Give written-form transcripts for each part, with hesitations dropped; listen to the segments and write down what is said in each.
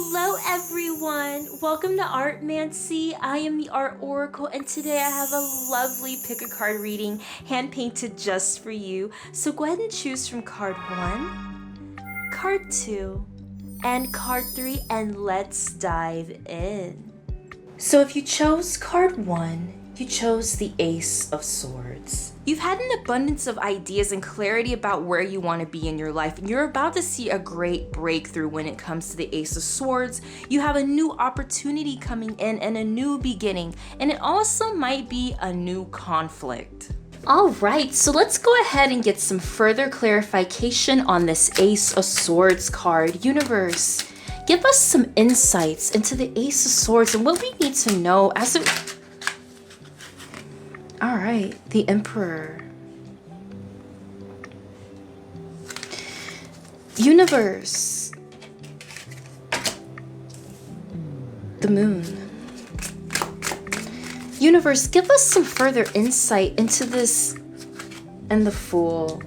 Hello everyone! Welcome to Artmancy. I am the Art Oracle and today I have a lovely pick a card reading hand painted just for you. So go ahead and choose from card 1, card 2, and card 3 and let's dive in. So if you chose card 1, you chose the Ace of Swords. You've had an abundance of ideas and clarity about where you want to be in your life, and you're about to see a great breakthrough when it comes to the Ace of Swords. You have a new opportunity coming in and a new beginning, and it also might be a new conflict. All right, so let's go ahead and get some further clarification on this Ace of Swords card. Universe, give us some insights into the Ace of Swords and what we need to know as it... All right, the Emperor. Universe. The Moon. Universe, give us some further insight into this and the Fool.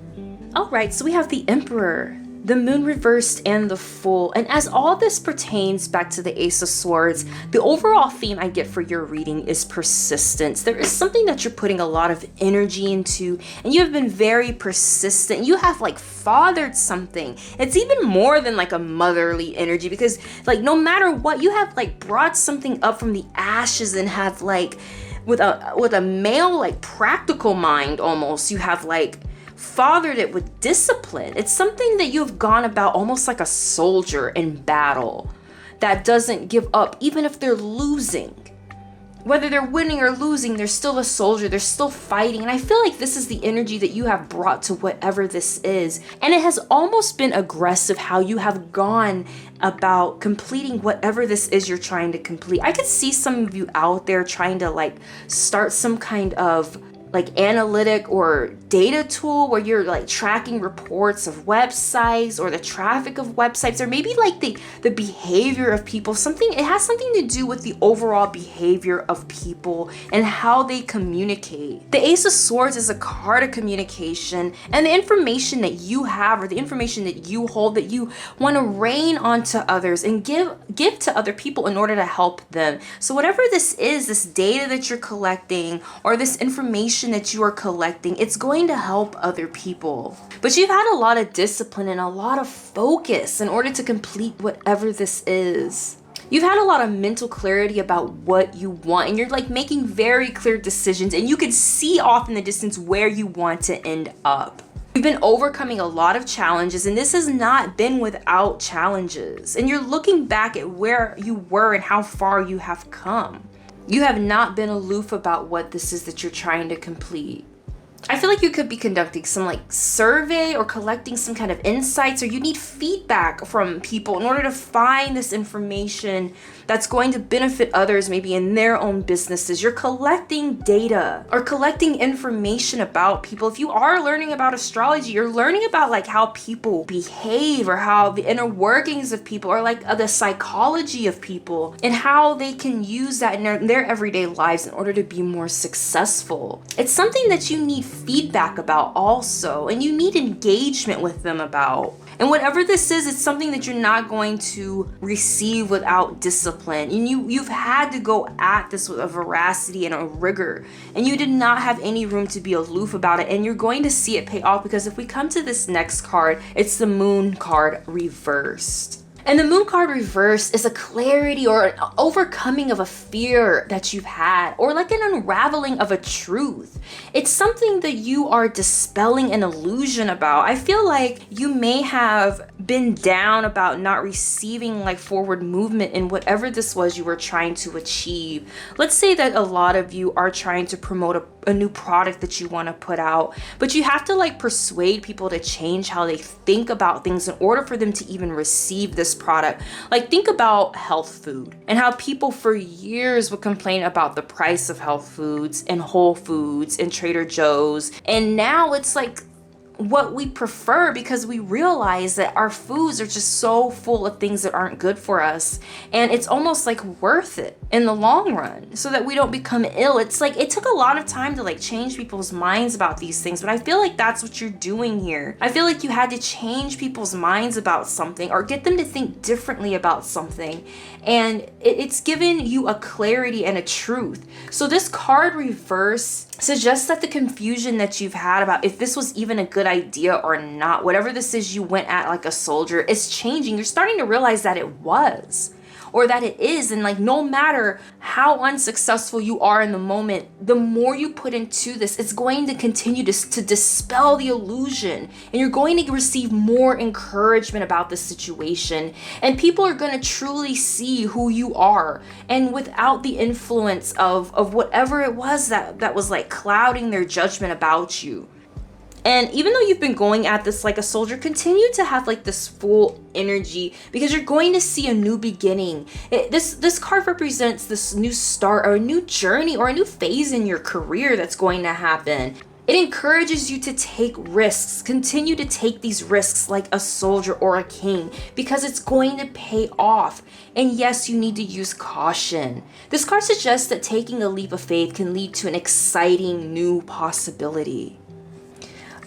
All right, so we have the Emperor, the Moon reversed, and the Fool. And as all this pertains back to the Ace of Swords, the overall theme I get for your reading is persistence. There is something that you're putting a lot of energy into, and you have been very persistent. You have like fathered something. It's even more than like a motherly energy, because like no matter what, you have like brought something up from the ashes and have like with a male like practical mind almost, you have like fathered it with discipline. It's something that you've gone about almost like a soldier in battle that doesn't give up even if they're losing. Whether they're winning or losing, they're still a soldier, they're still fighting. And I feel like this is the energy that you have brought to whatever this is. And it has almost been aggressive how you have gone about completing whatever this is you're trying to complete. I could see some of you out there trying to like start some kind of like analytic or data tool where you're like tracking reports of websites or the traffic of websites, or maybe like the behavior of people. It has something to do with the overall behavior of people and how they communicate. The Ace of Swords is a card of communication, and the information that you have or the information that you hold that you want to rain onto others and give to other people in order to help them. So whatever this is, this data that you're collecting or this information that you are collecting, it's going to help other people. But you've had a lot of discipline and a lot of focus in order to complete whatever this is. You've had a lot of mental clarity about what you want, and you're like making very clear decisions, and you can see off in the distance where you want to end up. You've been overcoming a lot of challenges, and this has not been without challenges. And you're looking back at where you were and how far you have come. You have not been aloof about what this is that you're trying to complete. I feel like you could be conducting some like survey or collecting some kind of insights, or you need feedback from people in order to find this information that's going to benefit others maybe in their own businesses. You're collecting data or collecting information about people. If you are learning about astrology, you're learning about like how people behave or how the inner workings of people or like the psychology of people and how they can use that in their everyday lives in order to be more successful. It's something that you need feedback about also, and you need engagement with them about. And whatever this is, it's something that you're not going to receive without discipline. And you've had to go at this with a veracity and a rigor, and you did not have any room to be aloof about it. And you're going to see it pay off, because if we come to this next card, it's the Moon card reversed. And the Moon card reversed is a clarity or an overcoming of a fear that you've had, or like an unraveling of a truth. It's something that you are dispelling an illusion about. I feel like you may have been down about not receiving like forward movement in whatever this was you were trying to achieve. Let's say that a lot of you are trying to promote a new product that you want to put out, but you have to like persuade people to change how they think about things in order for them to even receive this product. Like think about health food and how people for years would complain about the price of health foods and Whole Foods and Trader Joe's, and now it's like what we prefer, because we realize that our foods are just so full of things that aren't good for us, and it's almost like worth it in the long run so that we don't become ill. It's like it took a lot of time to like change people's minds about these things, but I feel like that's what you're doing here. I feel like you had to change people's minds about something or get them to think differently about something, and it's given you a clarity and a truth. So this card reverse suggests that the confusion that you've had about if this was even a good idea or not, whatever this is you went at like a soldier, is changing. You're starting to realize that it was, or that it is. And like, no matter how unsuccessful you are in the moment, the more you put into this, it's going to continue to dispel the illusion, and you're going to receive more encouragement about the situation, and people are going to truly see who you are, and without the influence of whatever it was that was like clouding their judgment about you. And even though you've been going at this like a soldier, continue to have like this full energy, because you're going to see a new beginning. This card represents this new start, or a new journey, or a new phase in your career that's going to happen. It encourages you to take risks. Continue to take these risks like a soldier or a king, because it's going to pay off. And yes, you need to use caution. This card suggests that taking a leap of faith can lead to an exciting new possibility.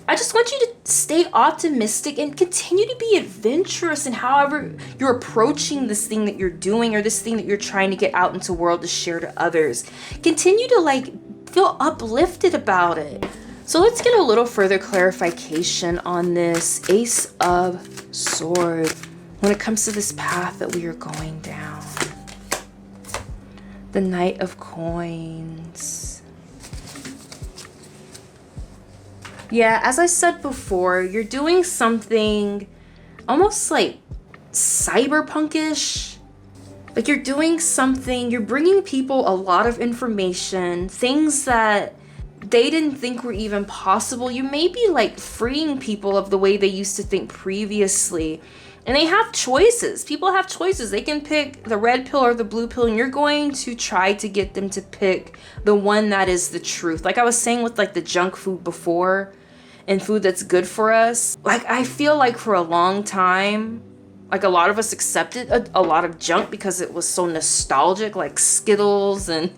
I just want you to stay optimistic and continue to be adventurous in however you're approaching this thing that you're doing, or this thing that you're trying to get out into the world to share to others. Continue to like feel uplifted about it. So let's get a little further clarification on this Ace of Swords when it comes to this path that we are going down. The Knight of Coins. Yeah, as I said before, you're doing something almost like cyberpunkish. Like you're doing something, you're bringing people a lot of information, things that they didn't think were even possible. You may be like freeing people of the way they used to think previously. And they have choices. People have choices. They can pick the red pill or the blue pill, and you're going to try to get them to pick the one that is the truth. Like I was saying with like the junk food before, and food that's good for us. Like I feel like for a long time, like a lot of us accepted a lot of junk because it was so nostalgic, like Skittles and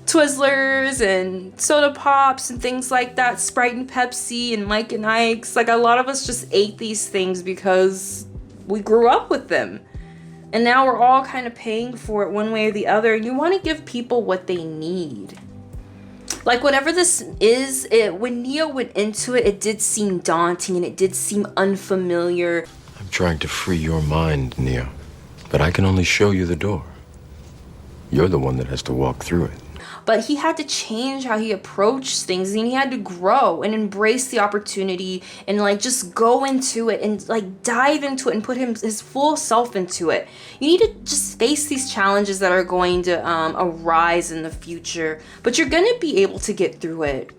Twizzlers and soda pops and things like that, Sprite and Pepsi and Mike and Ike's. Like a lot of us just ate these things because we grew up with them. And now we're all kind of paying for it one way or the other. And you want to give people what they need. Like whatever this is, when Neo went into it, it did seem daunting and it did seem unfamiliar. I'm trying to free your mind, Neo, but I can only show you the door. You're the one that has to walk through it. But he had to change how he approached things, and he had to grow and embrace the opportunity and like just go into it and like dive into it and put his full self into it. You need to just face these challenges that are going to arise in the future, but you're gonna be able to get through it.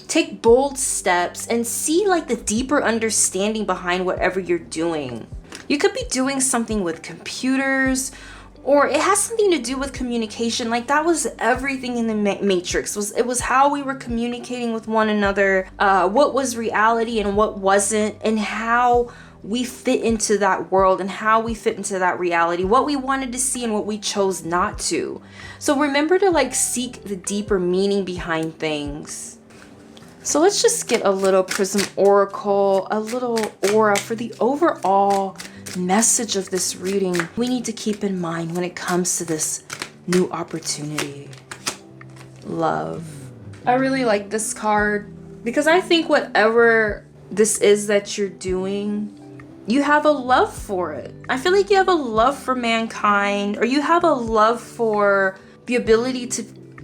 Take bold steps and see like the deeper understanding behind whatever you're doing. You could be doing something with computers, or it has something to do with communication. Like that was everything in the Matrix. It was how we were communicating with one another, what was reality and what wasn't, and how we fit into that world and how we fit into that reality, what we wanted to see and what we chose not to. So remember to like seek the deeper meaning behind things. So let's just get a little Prism Oracle, a little aura for the overall message of this reading we need to keep in mind when it comes to this new opportunity. Love. I really like this card because I think whatever this is that you're doing, you have a love for it. I feel like you have a love for mankind, or you have a love for the ability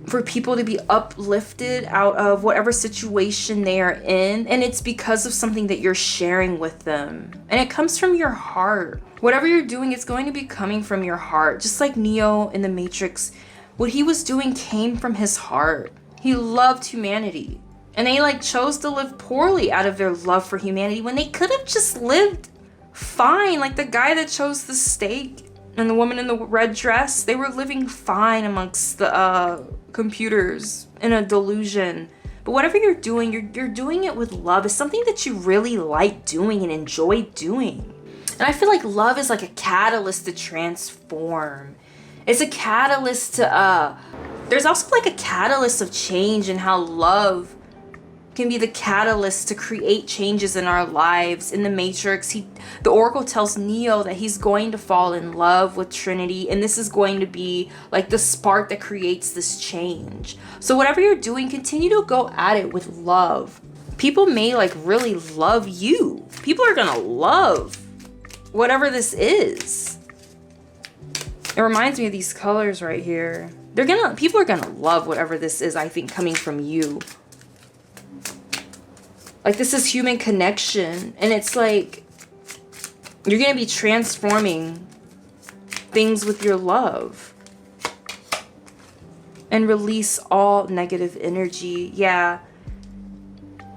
for people to be uplifted out of whatever situation they are in, and it's because of something that you're sharing with them, and it comes from your heart. Whatever you're doing, it's going to be coming from your heart. Just like Neo in the Matrix, what he was doing came from his heart. He loved humanity, and they like chose to live poorly out of their love for humanity when they could have just lived fine. Like the guy that chose the steak and the woman in the red dress, they were living fine amongst the computers in a delusion. But But whatever you're doing, you're doing it with love. It's something that you really like doing and enjoy doing. And I feel like love is like a catalyst to transform. It's a catalyst to, there's also like a catalyst of change, and how love can be the catalyst to create changes in our lives. In the Matrix, the Oracle tells Neo that he's going to fall in love with Trinity, and this is going to be like the spark that creates this change. So whatever you're doing, continue to go at it with love. People may like really love you. People are gonna love whatever this is. It reminds me of these colors right here. People are gonna love whatever this is, I think, coming from you. Like, this is human connection, and it's like you're gonna be transforming things with your love and release all negative energy. Yeah,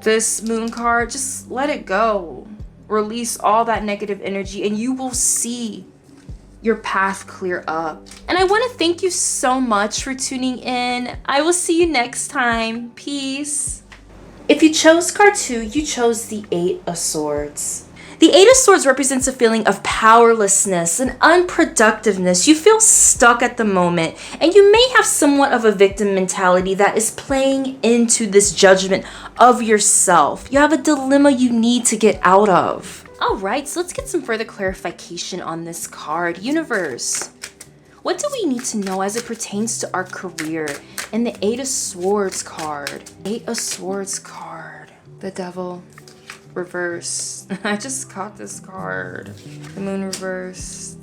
this moon card, just let it go. Release all that negative energy, and you will see your path clear up. And I want to thank you so much for tuning in. I will see you next time. Peace. If you chose card 2, you chose the 8 of Swords. The 8 of Swords represents a feeling of powerlessness and unproductiveness. You feel stuck at the moment, and you may have somewhat of a victim mentality that is playing into this judgment of yourself. You have a dilemma you need to get out of. All right, so let's get some further clarification on this card. Universe, what do we need to know as it pertains to our career? And the 8 of Swords card. 8 of Swords card. The Devil. Reverse. I just caught this card. The Moon reverse.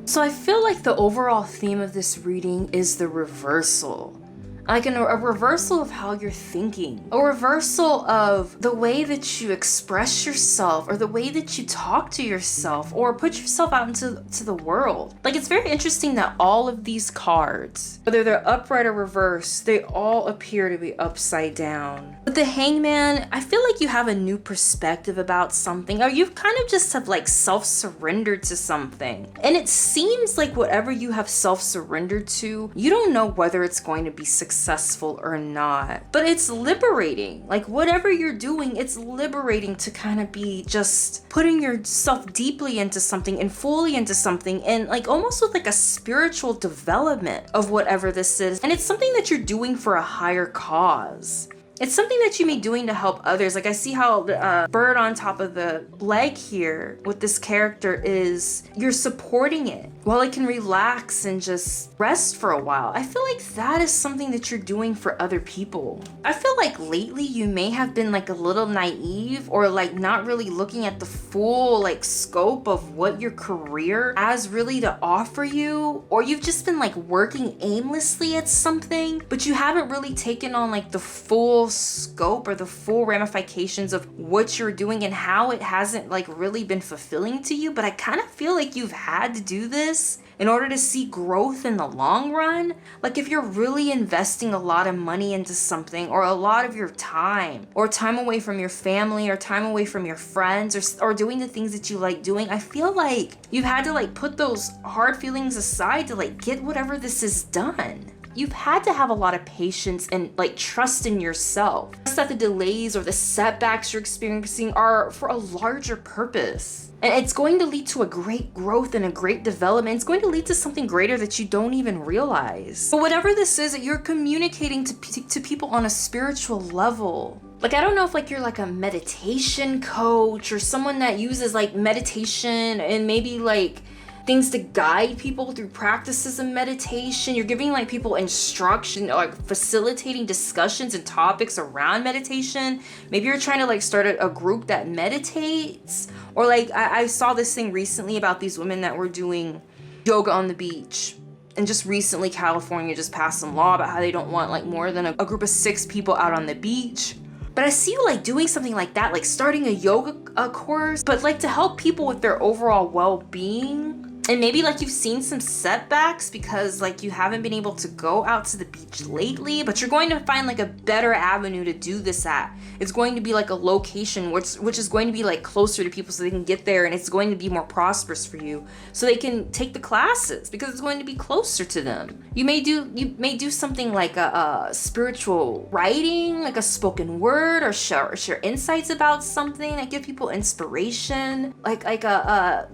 So I feel like the overall theme of this reading is the reversal. Like a reversal of how you're thinking. A reversal of the way that you express yourself, or the way that you talk to yourself, or put yourself out into the world. Like, it's very interesting that all of these cards, whether they're upright or reversed, they all appear to be upside down. With the Hangman, I feel like you have a new perspective about something, or you kind of just have like self-surrendered to something. And it seems like whatever you have self-surrendered to, you don't know whether it's going to be successful or not. But it's liberating. Like, whatever you're doing, it's liberating to kind of be just putting yourself deeply into something and fully into something, and like almost with like a spiritual development of whatever this is. And it's something that you're doing for a higher cause. It's something that you may be doing to help others. Like, I see how the bird on top of the leg here with this character is, you're supporting it while it can relax and just rest for a while. I feel like that is something that you're doing for other people. I feel like lately you may have been like a little naive, or like not really looking at the full like scope of what your career has really to offer you, or you've just been like working aimlessly at something, but you haven't really taken on like the full scope or the full ramifications of what you're doing and how it hasn't like really been fulfilling to you. But I kind of feel like you've had to do this in order to see growth in the long run. Like, if you're really investing a lot of money into something, or a lot of your time, or time away from your family, or time away from your friends, or doing the things that you like doing, I feel like you've had to like put those hard feelings aside to like get whatever this is done. You've had to have a lot of patience and like trust in yourself. Trust that the delays or the setbacks you're experiencing are for a larger purpose. And it's going to lead to a great growth and a great development. It's going to lead to something greater that you don't even realize. But whatever this is, that you're communicating to people on a spiritual level. Like, I don't know if like you're like a meditation coach, or someone that uses like meditation and maybe like things to guide people through practices of meditation. You're giving like people instruction, or like facilitating discussions and topics around meditation. Maybe you're trying to like start a group that meditates. Or like I saw this thing recently about these women that were doing yoga on the beach. And just recently California just passed some law about how they don't want like more than a group of 6 people out on the beach. But I see you like doing something like that, like starting a yoga course, but like to help people with their overall well-being. And maybe like you've seen some setbacks because like you haven't been able to go out to the beach lately, but you're going to find like a better avenue to do this at. It's going to be like a location which is going to be like closer to people so they can get there, and it's going to be more prosperous for you so they can take the classes because it's going to be closer to them. You may do something like a spiritual writing, like a spoken word, or share insights about something that give people inspiration, like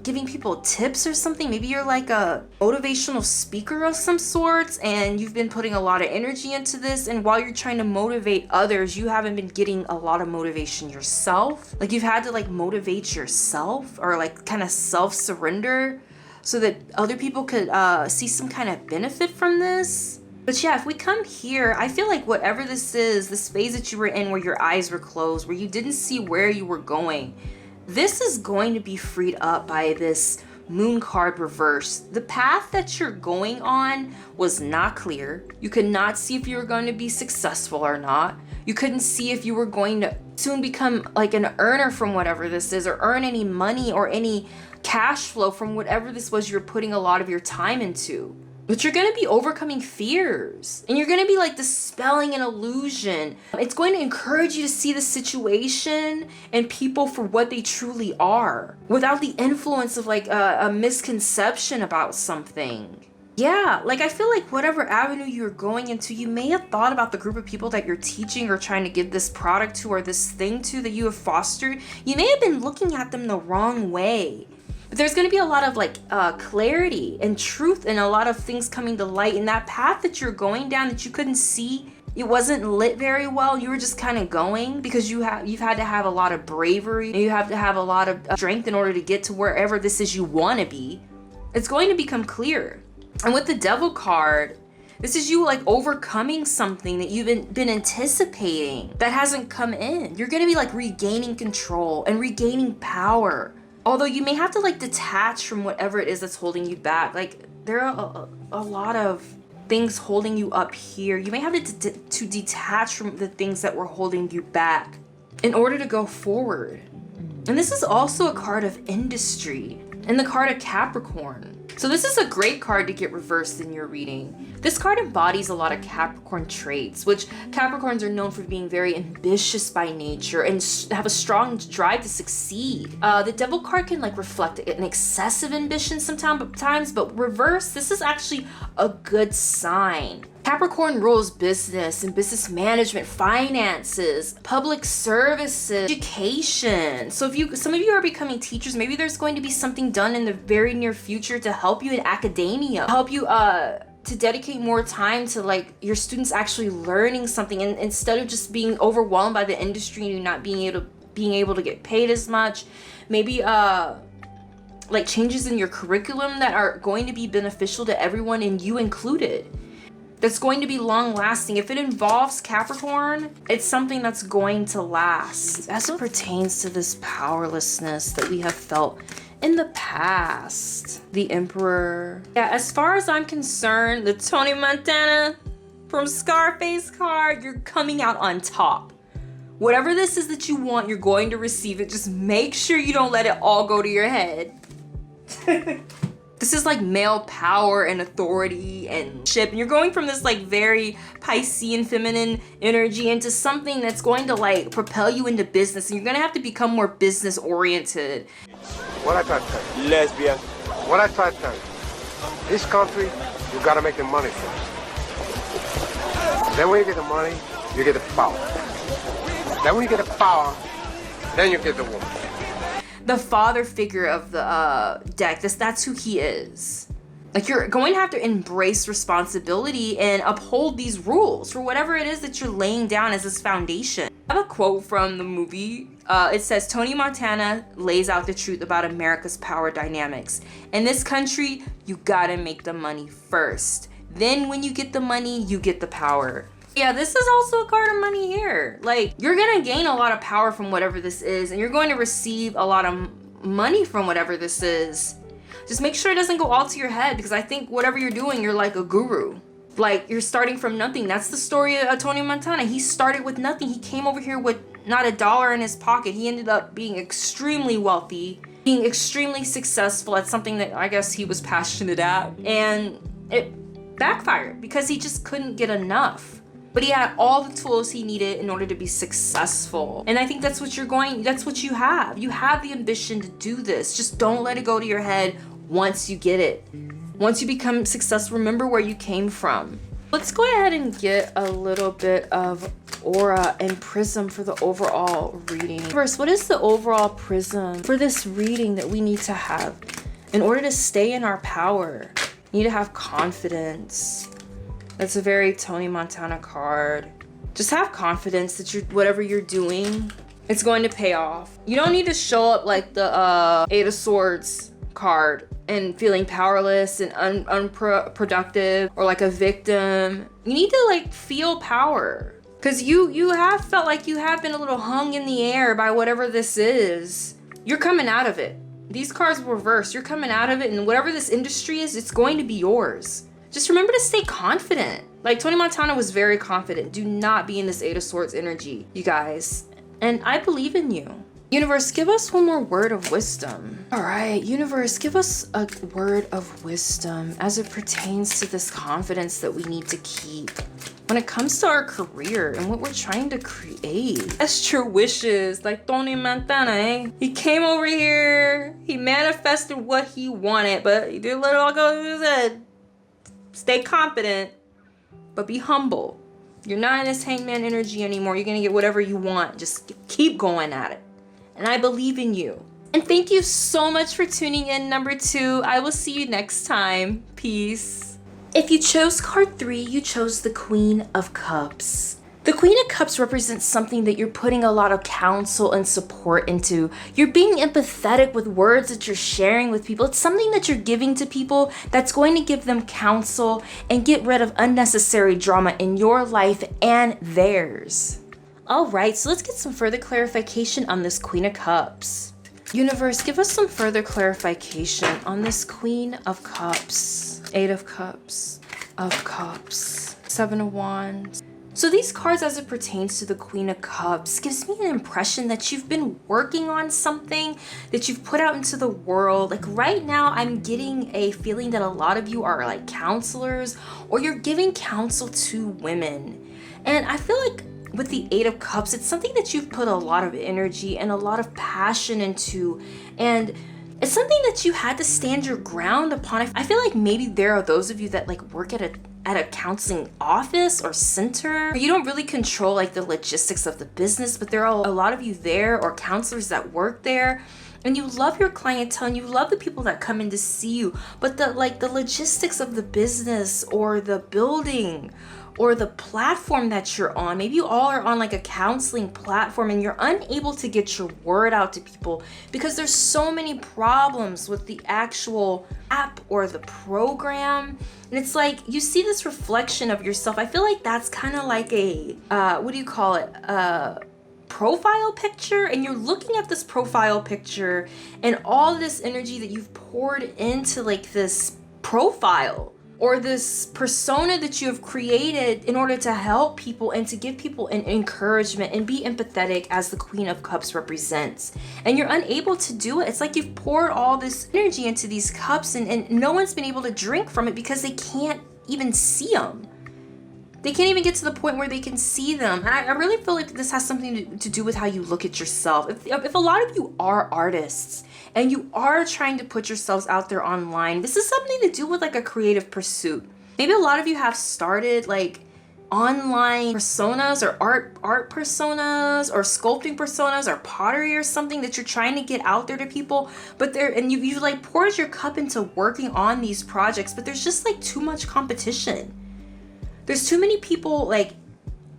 giving people tips or something. Maybe you're like a motivational speaker of some sorts and you've been putting a lot of energy into this, and while you're trying to motivate others, you haven't been getting a lot of motivation yourself. Like you've had to like motivate yourself or like kind of self-surrender so that other people could see some kind of benefit from this. But yeah, if we come here, I feel like whatever this is, this phase that you were in where your eyes were closed, where you didn't see where you were going, this is going to be freed up by this Moon card reverse. The path that you're going on was not clear. You could not see if you were going to be successful or not. You couldn't see if you were going to soon become like an earner from whatever this is, or earn any money or any cash flow from whatever this was you're putting a lot of your time into. But you're going to be overcoming fears, and you're going to be like dispelling an illusion. It's going to encourage you to see the situation and people for what they truly are without the influence of like a misconception about something. Yeah, like I feel like whatever avenue you're going into, you may have thought about the group of people that you're teaching or trying to give this product to or this thing to that you have fostered. You may have been looking at them the wrong way. But there's going to be a lot of like clarity and truth and a lot of things coming to light in that path that you're going down that you couldn't see. It wasn't lit very well. You were just kind of going because you've had to have a lot of bravery and you have to have a lot of strength in order to get to wherever this is you want to be. It's going to become clear. And with the Devil card, this is you like overcoming something that you've been anticipating that hasn't come in. You're going to be like regaining control and regaining power. Although you may have to like detach from whatever it is that's holding you back. Like there are a lot of things holding you up here. You may have to detach from the things that were holding you back in order to go forward. And this is also a card of industry and the card of Capricorn. So this is a great card to get reversed in your reading. This card embodies a lot of Capricorn traits, which Capricorns are known for being very ambitious by nature and have a strong drive to succeed. The Devil card can like reflect an excessive ambition sometimes, but reverse, this is actually a good sign. Capricorn rules business and business management, finances, public services, education. So if some of you are becoming teachers, maybe there's going to be something done in the very near future to help you in academia, help you to dedicate more time to like your students actually learning something, and instead of just being overwhelmed by the industry and you not being able to get paid as much. Maybe like changes in your curriculum that are going to be beneficial to everyone and you included. That's going to be long lasting. If it involves Capricorn, it's something that's going to last. As it pertains to this powerlessness that we have felt in the past, the Emperor. Yeah, as far as I'm concerned, the Tony Montana from Scarface card, you're coming out on top. Whatever this is that you want, you're going to receive it. Just make sure you don't let it all go to your head. This is like male power and authority and ship. And you're going from this like very Piscean feminine energy into something that's going to like propel you into business. And you're going to have to become more business oriented. What I try to tell you, lesbian. What I try to tell you, this country, you gotta make the money first. Then when you get the money, you get the power. Then when you get the power, then you get the woman. The father figure of the deck, that's who he is. Like you're going to have to embrace responsibility and uphold these rules for whatever it is that you're laying down as this foundation. I have a quote from the movie. It says, Tony Montana lays out the truth about America's power dynamics. In this country, you gotta make the money first. Then when you get the money, you get the power. Yeah, this is also a card of money here. Like, you're gonna gain a lot of power from whatever this is, and you're going to receive a lot of money from whatever this is. Just make sure it doesn't go all to your head, because I think whatever you're doing, you're like a guru. Like, you're starting from nothing. That's the story of Tony Montana. He started with nothing. He came over here with not $1 in his pocket. He ended up being extremely wealthy. being extremely successful at something that I guess he was passionate at, and it backfired because he just couldn't get enough. But he had all the tools he needed in order to be successful. And I think that's what that's what you have. You have the ambition to do this. Just don't let it go to your head once you get it. Once you become successful, remember where you came from. Let's go ahead and get a little bit of aura and prism for the overall reading. First, what is the overall prism for this reading that we need to have in order to stay in our power? You need to have confidence. That's a very Tony Montana card. Just have confidence that whatever you're doing, it's going to pay off. You don't need to show up like the Eight of Swords card and feeling powerless and unproductive or like a victim. You need to like feel power, because you have felt like you have been a little hung in the air by whatever this is. You're coming out of it. These cards were reversed. You're coming out of it, and whatever this industry is, it's going to be yours. Just remember to stay confident. Like Tony Montana was very confident. Do not be in this Eight of Swords energy, you guys. And I believe in you. Universe, give us one more word of wisdom. All right, universe, give us a word of wisdom as it pertains to this confidence that we need to keep when it comes to our career and what we're trying to create. That's your wishes, like Tony Montana, eh? He came over here, he manifested what he wanted, but he did let it all go to his head. Stay confident, but be humble. You're not in this hangman energy anymore. You're gonna get whatever you want. Just keep going at it. And I believe in you. And thank you so much for tuning in, number 2. I will see you next time. Peace. If you chose card 3, you chose the Queen of Cups. The Queen of Cups represents something that you're putting a lot of counsel and support into. You're being empathetic with words that you're sharing with people. It's something that you're giving to people that's going to give them counsel and get rid of unnecessary drama in your life and theirs. All right, so let's get some further clarification on this Queen of Cups. Universe, give us some further clarification on this Queen of Cups. Eight of Cups, of Cups, Seven of Wands. So these cards, as it pertains to the Queen of Cups, gives me an impression that you've been working on something that you've put out into the world. Like right now, I'm getting a feeling that a lot of you are like counselors, or you're giving counsel to women. And I feel like with the Eight of Cups, it's something that you've put a lot of energy and a lot of passion into, and it's something that you had to stand your ground upon. I feel like maybe there are those of you that like work at a counseling office or center. You don't really control like the logistics of the business, but there are a lot of you there, or counselors that work there, and you love your clientele and you love the people that come in to see you, but the logistics of the business or the building or the platform that you're on, maybe you all are on like a counseling platform and you're unable to get your word out to people because there's so many problems with the actual app or the program. And it's like you see this reflection of yourself. I feel like that's kind of like a what do you call it, profile picture, and you're looking at this profile picture and all this energy that you've poured into like this profile or this persona that you have created in order to help people and to give people an encouragement and be empathetic, as the Queen of Cups represents. And you're unable to do it. It's like you've poured all this energy into these cups and no one's been able to drink from it because they can't even see them. They can't even get to the point where they can see them. And I really feel like this has something to do with how you look at yourself. If a lot of you are artists and you are trying to put yourselves out there online, this is something to do with like a creative pursuit. Maybe a lot of you have started like online personas or art personas or sculpting personas or pottery or something that you're trying to get out there to people, but you like poured your cup into working on these projects, but there's just like too much competition. There's too many people like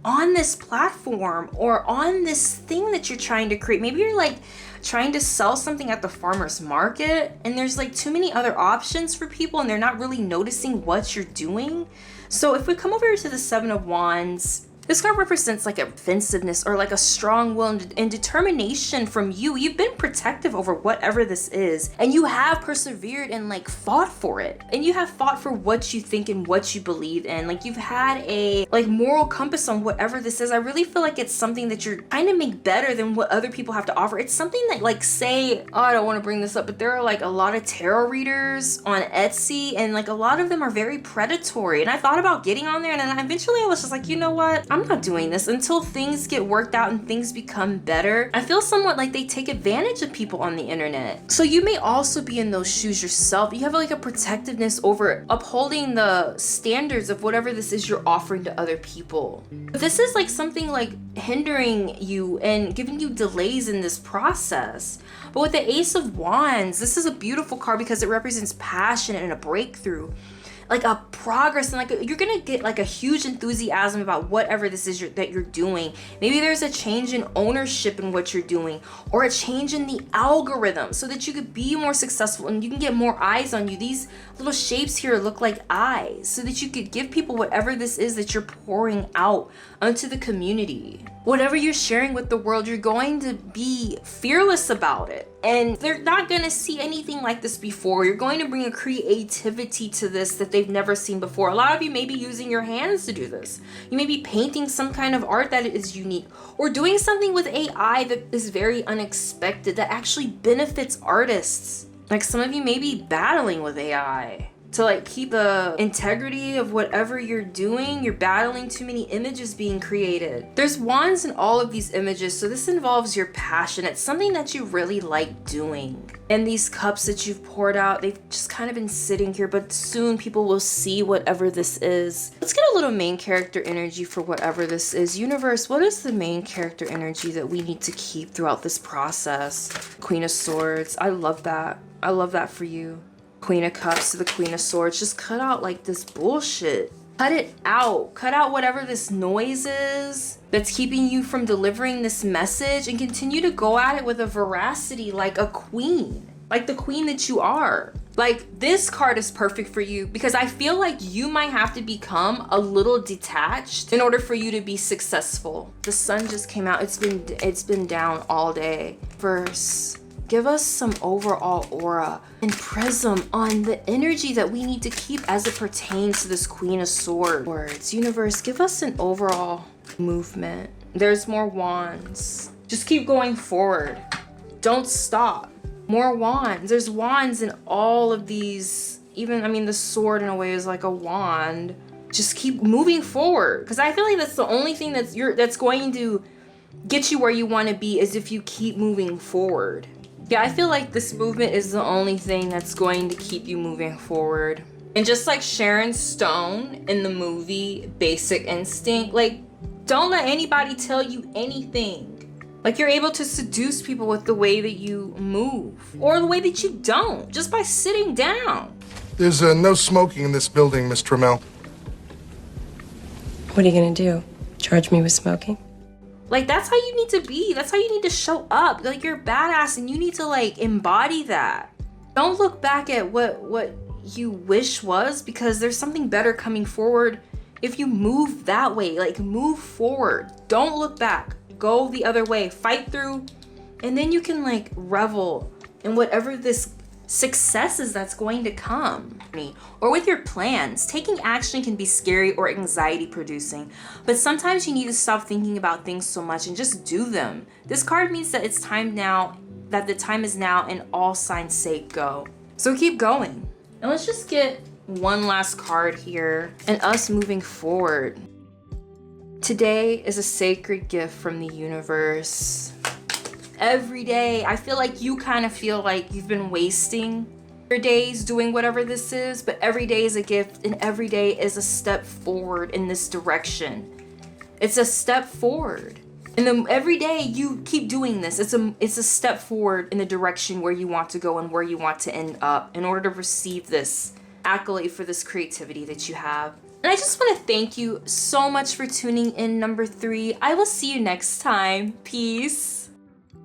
on this platform or on this thing that you're trying to create. Maybe you're like trying to sell something at the farmer's market and there's like too many other options for people and they're not really noticing what you're doing. So if we come over to the Seven of Wands, This card represents like offensiveness or like a strong will and determination from you. You've been protective over whatever this is, and you have persevered and like fought for it. And you have fought for what you think and what you believe in. Like you've had a like moral compass on whatever this is. I really feel like it's something that you're trying to make better than what other people have to offer. It's something that like say, oh, I don't want to bring this up, but there are like a lot of tarot readers on Etsy, and like a lot of them are very predatory. And I thought about getting on there, and then eventually I was just like, you know what? I'm not doing this until things get worked out and things become better. I feel somewhat like they take advantage of people on the internet. So you may also be in those shoes yourself. You have like a protectiveness over upholding the standards of whatever this is you're offering to other people. But this is like something like hindering you and giving you delays in this process. But with the Ace of Wands, this is a beautiful card because it represents passion and a breakthrough, like a progress, and like you're gonna get like a huge enthusiasm about whatever this is that you're doing. Maybe there's a change in ownership in what you're doing, or a change in the algorithm so that you could be more successful and you can get more eyes on you. These little shapes here look like eyes so that you could give people whatever this is that you're pouring out onto the community. Whatever you're sharing with the world, you're going to be fearless about it. And they're not going to see anything like this before. You're going to bring a creativity to this that they've never seen before. A lot of you may be using your hands to do this. You may be painting some kind of art that is unique, or doing something with AI that is very unexpected that actually benefits artists. Like some of you may be battling with AI to like keep the integrity of whatever you're doing. You're battling too many images being created. There's wands in all of these images, so this involves your passion. It's something that you really like doing. And these cups that you've poured out, they've just kind of been sitting here, but soon people will see whatever this is. Let's get a little main character energy for whatever this is. Universe, what is the main character energy that we need to keep throughout this process? Queen of Swords, I love that. I love that for you. Queen of Cups to the Queen of Swords. Just cut out like this bullshit. Cut it out. Cut out whatever this noise is that's keeping you from delivering this message, and continue to go at it with a veracity like a queen, like the queen that you are. Like this card is perfect for you because I feel like you might have to become a little detached in order for you to be successful. The sun just came out. It's been down all day. Verse, give us some overall aura and prism on the energy that we need to keep as it pertains to this Queen of Swords. Universe, give us an overall movement. There's more wands. Just keep going forward. Don't stop. More wands. There's wands in all of these. Even, I mean, the sword in a way is like a wand. Just keep moving forward, because I feel like that's the only thing that's going to get you where you want to be, is if you keep moving forward. Yeah, I feel like this movement is the only thing that's going to keep you moving forward. And just like Sharon Stone in the movie Basic Instinct, like, don't let anybody tell you anything. Like, you're able to seduce people with the way that you move, or the way that you don't, just by sitting down. There's no smoking in this building, Miss Trammell. What are you gonna do? Charge me with smoking? Like, that's how you need to be. That's how you need to show up. Like, you're badass and you need to like embody that. Don't look back at what you wish was, because there's something better coming forward if you move that way. Like, move forward. Don't look back. Go the other way. Fight through, and then you can like revel in whatever this success is that's going to come. Or with your plans. Taking action can be scary or anxiety producing, but sometimes you need to stop thinking about things so much and just do them. This card means that it's time now, that the time is now, and all signs say go. So keep going. And let's just get one last card here, and us moving forward. Today is a sacred gift from the universe. Every day, I feel like you kind of feel like you've been wasting your days doing whatever this is, but every day is a gift, and every day is a step forward in this direction. It's a step forward. And then every day you keep doing this. It's a step forward in the direction where you want to go and where you want to end up in order to receive this accolade for this creativity that you have. And I just want to thank you so much for tuning in, number 3. I will see you next time. Peace.